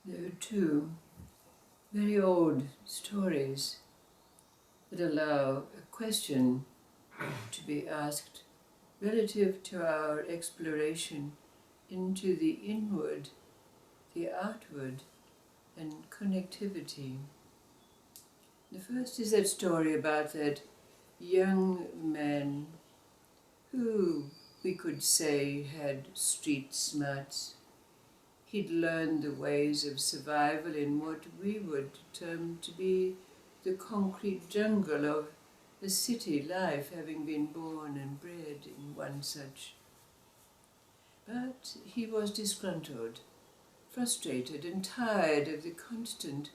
There are two very old stories that allow a question to be asked relative to our exploration into the inward, the outward, and connectivity. The first is that story about that young man who we could say had street smarts. He'd learned the ways of survival in what we would term to be the concrete jungle of a city life, having been born and bred in one such. But he was disgruntled, frustrated and tired of the constant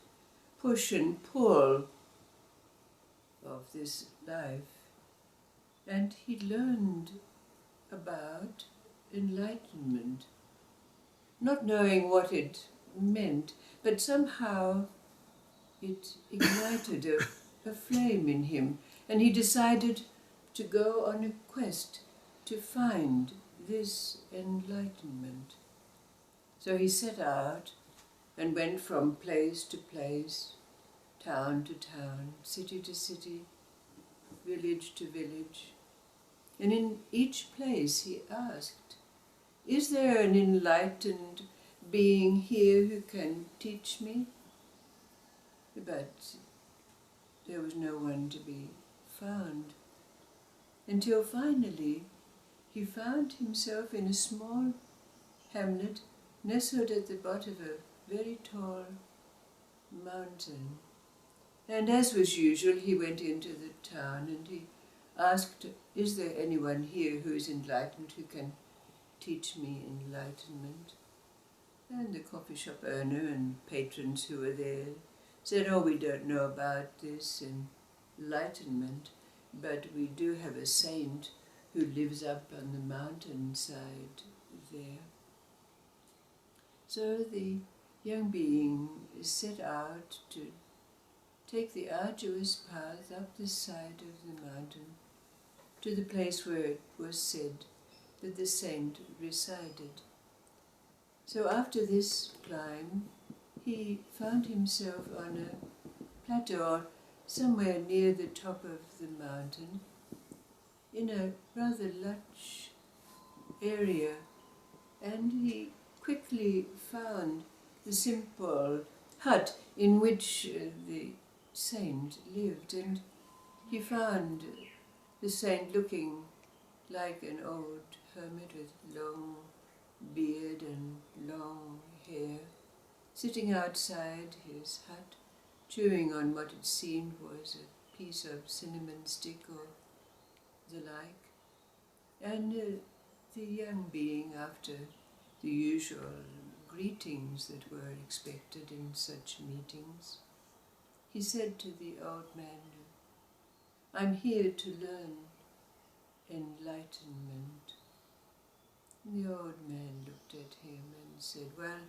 push and pull of this life. And he learned about enlightenment, not knowing what it meant, but somehow it ignited a flame in him, and he decided to go on a quest to find this enlightenment. So he set out and went from place to place, town to town, city to city, village to village. And in each place he asked, "Is there an enlightened being here who can teach me?" But there was no one to be found, until finally he found himself in a small hamlet nestled at the bottom of a very tall mountain. And as was usual, he went into the town and he asked, "Is there anyone here who is enlightened, who can teach me enlightenment?" And the coffee shop owner and patrons who were there said, "Oh, we don't know about this enlightenment, but we do have a saint who lives up on the mountainside there." So the young being set out to take the arduous path up the side of the mountain to the place where it was said that the saint resided. So after this climb, he found himself on a plateau somewhere near the top of the mountain, in a rather lush area, and he quickly found the simple hut in which the saint lived, and he found the saint looking like an old hermit with long beard and long hair, sitting outside his hut, chewing on what it seemed was a piece of cinnamon stick or the like. And the young being, after the usual greetings that were expected in such meetings, he said to the old man, "I'm here to learn enlightenment." And the old man looked at him and said, "Well,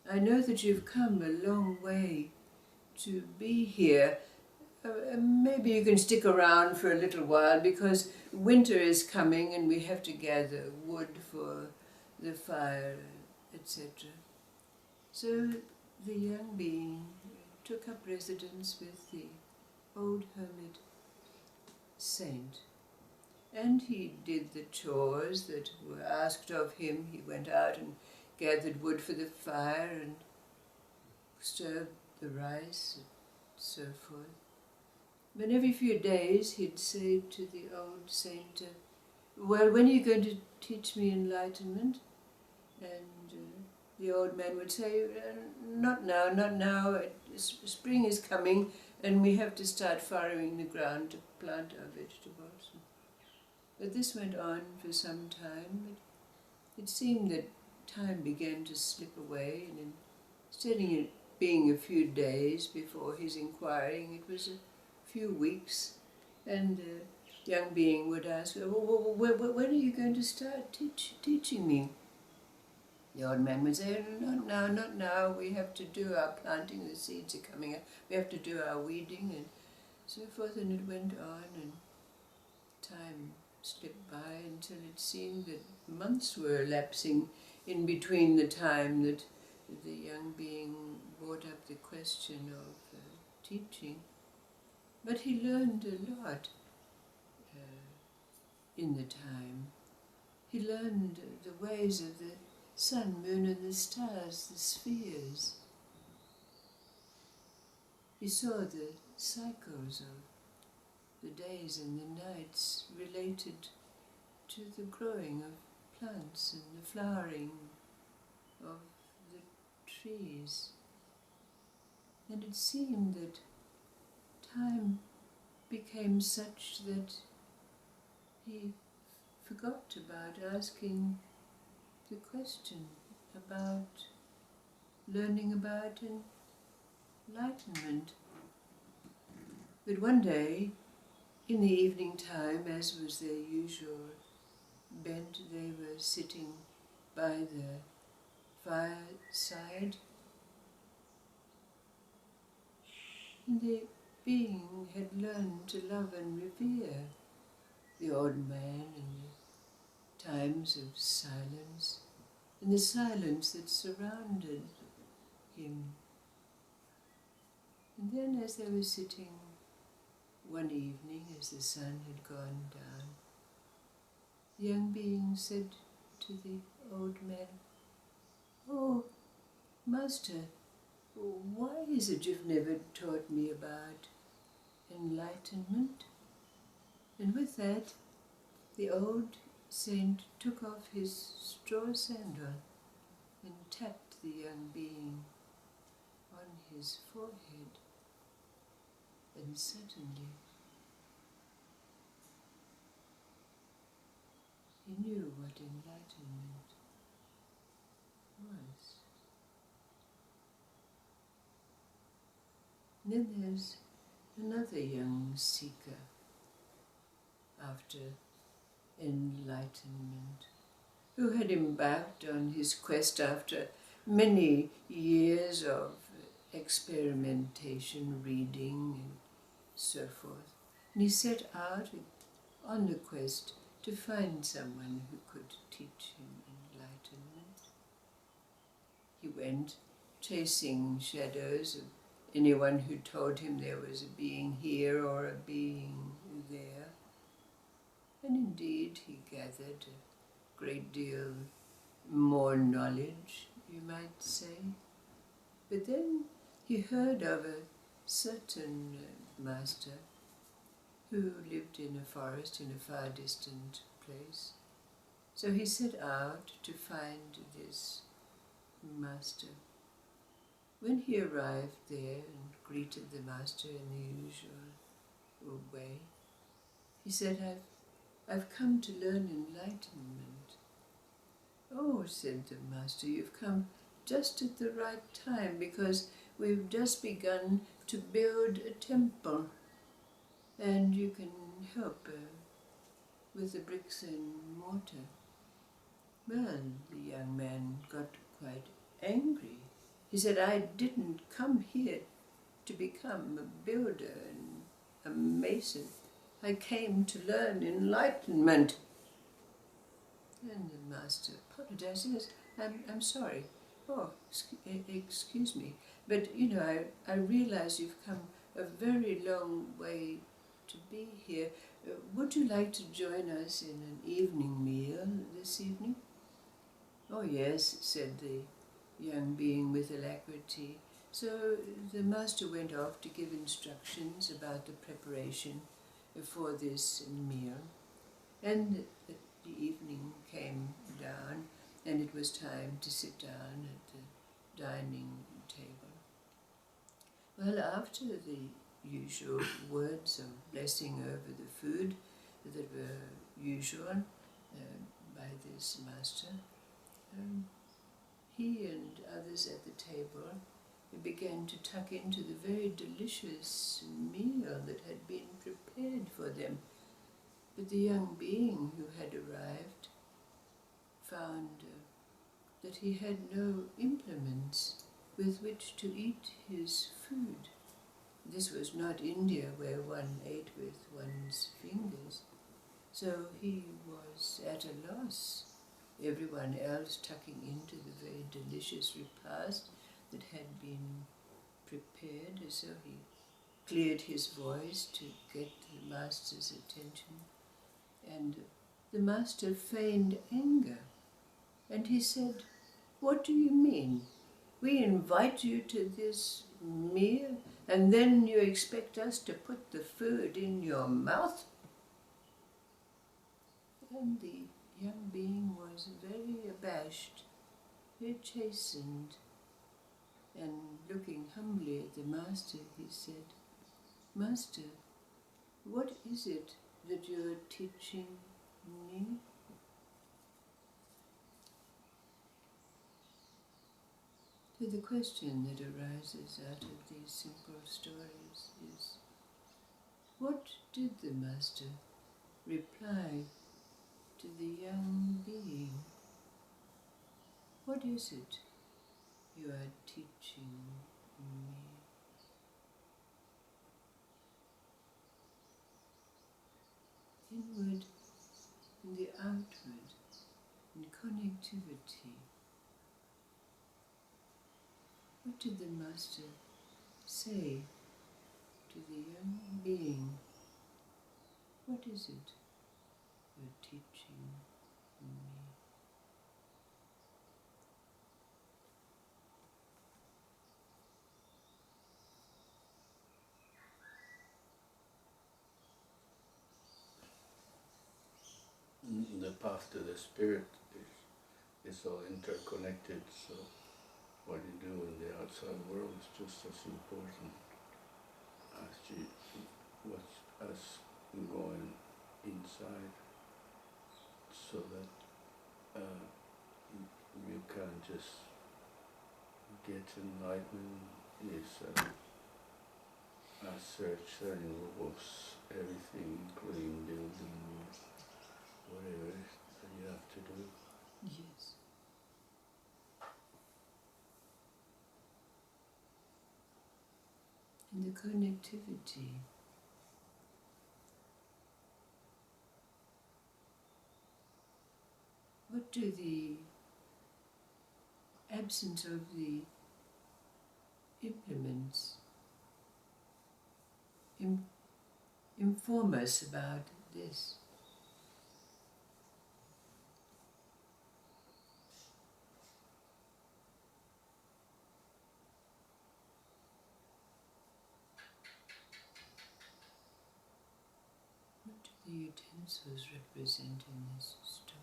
I know that you've come a long way to be here. Maybe you can stick around for a little while, because winter is coming and we have to gather wood for the fire, etc." So the young being took up residence with the old hermit saint, and he did the chores that were asked of him. He went out and gathered wood for the fire and stirred the rice and so forth. But every few days he'd say to the old saint, "Well, when are you going to teach me enlightenment?" And the old man would say, "Not now, not now. Spring is coming and we have to start furrowing the ground to plant our vegetables." But this went on for some time. It seemed that time began to slip away, and instead of it being a few days before his inquiring, it was a few weeks, and the young being would ask, "When are you going to start teaching me?" The old man would say, "Not now, not now. We have to do our planting, the seeds are coming up. We have to do our weeding," and so forth. And it went on, and time slipped by until it seemed that months were elapsing in between the time that the young being brought up the question of teaching, but he learned a lot in the time. He learned the ways of the sun, moon and the stars, the spheres. He saw the cycles of the days and the nights related to the growing of plants and the flowering of the trees. And it seemed that time became such that he forgot about asking the question about learning about enlightenment. But one day, in the evening time, as was their usual bent, they were sitting by the fireside, and the being had learned to love and revere the old man in the times of silence, in the silence that surrounded him. And then as they were sitting one evening, as the sun had gone down, the young being said to the old man, "Oh, Master, why is it you've never taught me about enlightenment?" And with that, the old saint took off his straw sandal and tapped the young being on his forehead. And suddenly, he knew what enlightenment was. And then there's another young seeker after enlightenment, who had embarked on his quest after many years of experimentation, reading, and so forth. And he set out on the quest to find someone who could teach him enlightenment. He went chasing shadows of anyone who told him there was a being here or a being there. And indeed, he gathered a great deal more knowledge, you might say. But then he heard of a certain master who lived in a forest in a far distant place. So he set out to find this master. When he arrived there and greeted the master in the usual way, he said, I've come to learn enlightenment." "Oh," said the master, "you've come just at the right time, because we've just begun to build a temple, and you can help with the bricks and mortar." Well, the young man got quite angry. He said, "I didn't come here to become a builder and a mason. I came to learn enlightenment." And the master apologized. He says, I'm sorry. "Oh, excuse me. But, I realize you've come a very long way to be here. Would you like to join us in an evening meal this evening?" "Oh, yes," said the young being with alacrity. So the master went off to give instructions about the preparation for this meal. And the evening came down, and it was time to sit down at the dining table. Well, after the usual words of blessing over the food that were usual by this master, he and others at the table began to tuck into the very delicious meal that had been prepared for them. But the young being who had arrived found that he had no implements with which to eat his food. This was not India, where one ate with one's fingers, so he was at a loss everyone else tucking into the very delicious repast that had been prepared, as though he cleared his voice to get the master's attention. And the master feigned anger, and he said, "What do you mean? We invite you to this meal, and then you expect us to put the food in your mouth?" And the young being was very abashed, very chastened, and looking humbly at the master, he said, "Master, what is it that you are teaching me?" So the question that arises out of these simple stories is, what did the master reply to the young being? What is it you are teaching me? Inward and the outward, in connectivity. What did the master say to the young being? What is it you're teaching me? The path to the spirit is all interconnected, so what you do in the outside world is just as important as going inside, so that you can just get enlightenment. Is a search that involves everything, including building whatever that you have to do. Yes. And the connectivity. What do the absence of the implements inform us about this? What do the utensils represent in this story?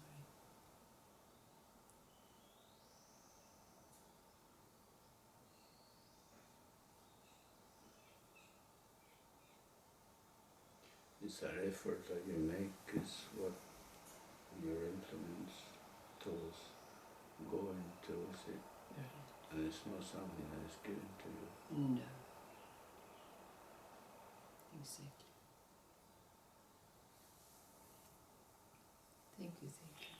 It's an effort that you make, is what your implements tools go into it, and it's not something that is given to you. No. Exactly. Thank you, thank you.